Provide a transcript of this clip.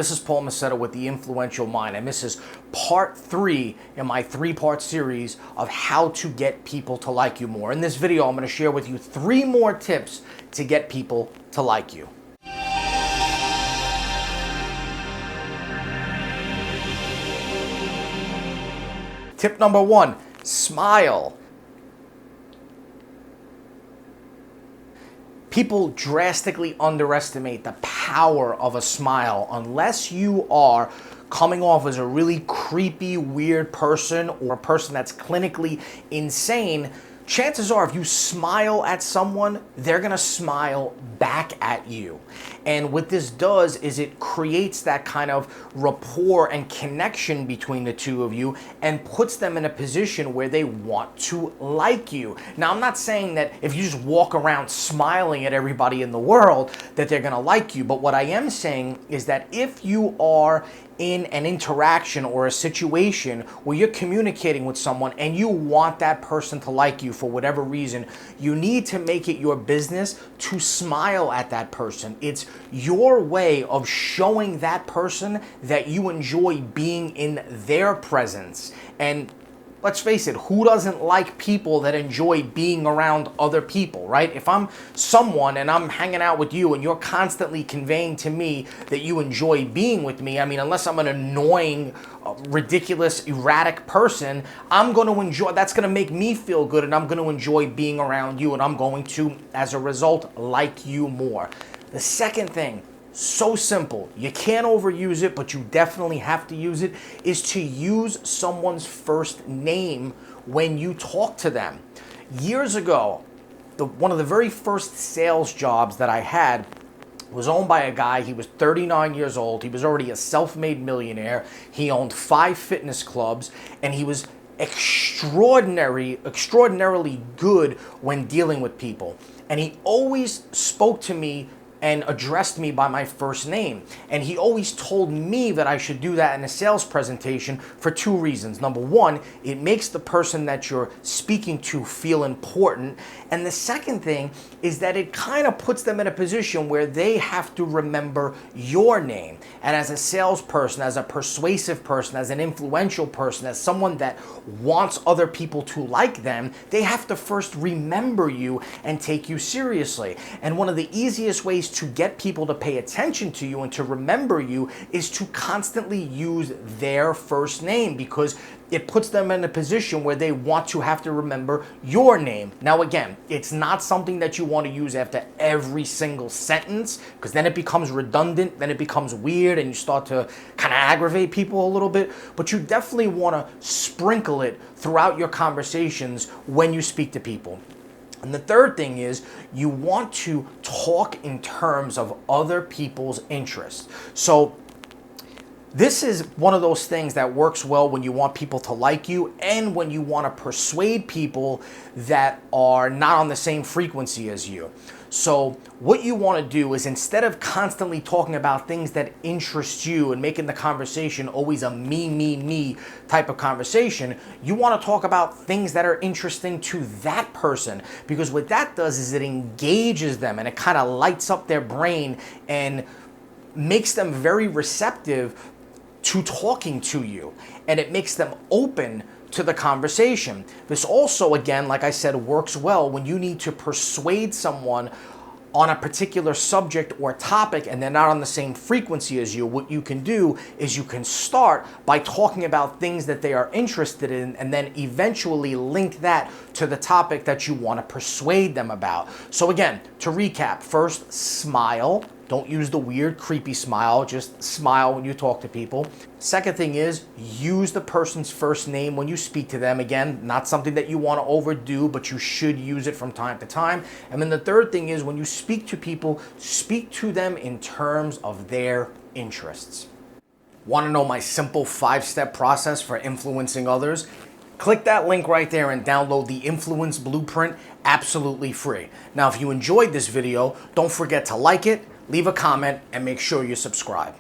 This is Paul Mascetta with The Influential Mind, and this is part 3 in my 3-part series of how to get people to like you more. In this video, I'm going to share with you 3 more tips to get people to like you. Tip number 1, smile. People drastically underestimate the power of a smile unless you are coming off as a really creepy, weird person or a person that's clinically insane. Chances are if you smile at someone, they're gonna smile back at you. And what this does is it creates that kind of rapport and connection between the two of you and puts them in a position where they want to like you. Now, I'm not saying that if you just walk around smiling at everybody in the world that they're gonna like you, but what I am saying is that if you are in an interaction or a situation where you're communicating with someone and you want that person to like you for whatever reason, you need to make it your business to smile at that person. It's your way of showing that person that you enjoy being in their presence. And let's face it, who doesn't like people that enjoy being around other people, right? If I'm someone and I'm hanging out with you and you're constantly conveying to me that you enjoy being with me, I mean, unless I'm an annoying, ridiculous, erratic person, I'm going to enjoy, that's going to make me feel good, and I'm going to enjoy being around you, and I'm going to, as a result, like you more. The second thing, so simple, you can't overuse it, but you definitely have to use it, is to use someone's first name when you talk to them. Years ago, one of the very first sales jobs that I had was owned by a guy. He was 39 years old. He was already a self-made millionaire. He owned 5 fitness clubs, and he was extraordinarily good when dealing with people. And he always spoke to me and addressed me by my first name. And he always told me that I should do that in a sales presentation for 2 reasons. Number 1, it makes the person that you're speaking to feel important. And the second thing is that it kind of puts them in a position where they have to remember your name. And as a salesperson, as a persuasive person, as an influential person, as someone that wants other people to like them, they have to first remember you and take you seriously. And one of the easiest ways to get people to pay attention to you and to remember you is to constantly use their first name, because it puts them in a position where they want to have to remember your name. Now again, it's not something that you want to use after every single sentence, because then it becomes redundant, then it becomes weird, and you start to kind of aggravate people a little bit. But you definitely want to sprinkle it throughout your conversations when you speak to people. And the third thing is you want to talk in terms of other people's interests. So this is one of those things that works well when you want people to like you and when you want to persuade people that are not on the same frequency as you. So what you want to do is, instead of constantly talking about things that interest you and making the conversation always a me type of conversation, you want to talk about things that are interesting to that person, because what that does is it engages them and it kind of lights up their brain and makes them very receptive to talking to you, and it makes them open to the conversation. This also, again, like I said, works well when you need to persuade someone on a particular subject or topic and they're not on the same frequency as you. What you can do is you can start by talking about things that they are interested in, and then eventually link that to the topic that you want to persuade them about. So again, to recap, first, smile. Don't use the weird, creepy smile. Just smile when you talk to people. Second thing is, use the person's first name when you speak to them. Again, not something that you want to overdo, but you should use it from time to time. And then the third thing is, when you speak to people, speak to them in terms of their interests. Want to know my simple 5-step process for influencing others? Click that link right there and download the Influence Blueprint absolutely free. Now, if you enjoyed this video, don't forget to like it, leave a comment, and make sure you subscribe.